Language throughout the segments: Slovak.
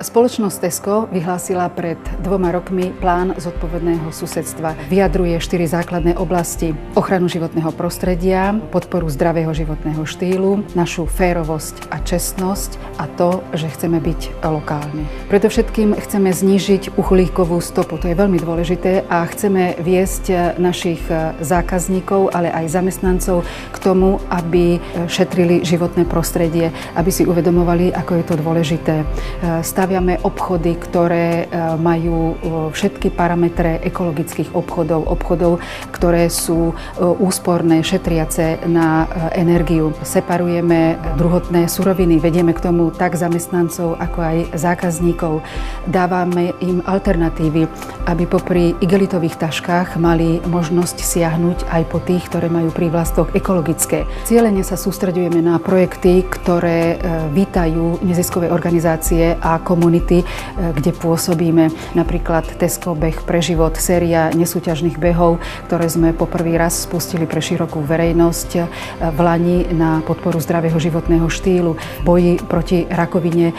Spoločnosť Tesco vyhlásila pred 2 rokmi plán zodpovedného susedstva. Vyjadruje 4 základné oblasti: ochranu životného prostredia, podporu zdravého životného štýlu, našu férovosť a čestnosť a to, že chceme byť lokálni. Predovšetkým chceme znížiť uhlíkovú stopu, to je veľmi dôležité, a chceme viesť našich zákazníkov, ale aj zamestnancov k tomu, aby šetrili životné prostredie, aby si uvedomovali, ako je to dôležité. Staviame obchody, ktoré majú všetky parametre ekologických obchodov, ktoré sú úsporné, šetriace na energiu. Separujeme druhotné suroviny, vedieme k tomu tak zamestnancov, ako aj zákazníkov. Dávame im alternatívy, aby popri igelitových taškách mali možnosť siahnuť aj po tých, ktoré majú prívlastok ekologické. Cielene sa sústreďujeme na projekty, ktoré vítajú neziskové organizácie a komunity, kde pôsobíme. Napríklad Tesco Beh pre život, séria nesúťažných behov, ktoré sme poprvý raz spustili pre širokú verejnosť v Lani na podporu zdravého životného štýlu. V boji proti rakovine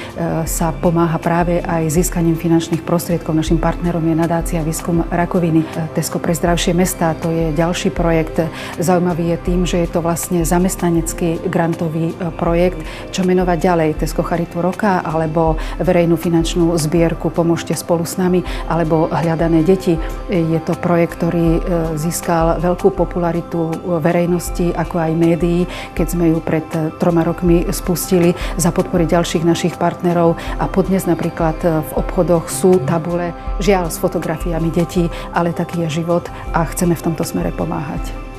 sa pomáha práve aj získaním finančných prostriedkov. Našim partnerom je nadácia Výskum rakoviny. Tesco pre zdravšie mestá, to je ďalší projekt. Zaujímavý je tým, že je to vlastne zamestnanecký grantový projekt. Čo menovať ďalej? Tesco Charitu roka alebo verejnú finančnú zbierku Pomôžte spolu s nami alebo Hľadané deti. Je to projekt, ktorý získal veľkú popularitu verejnosti ako aj médií, keď sme ju pred 3 rokmi spustili za podpory ďalších našich partnerov, a podnes napríklad v obchodoch sú tabule, žiaľ s fotografiami detí, ale taký je život a chceme v tomto smere pomáhať.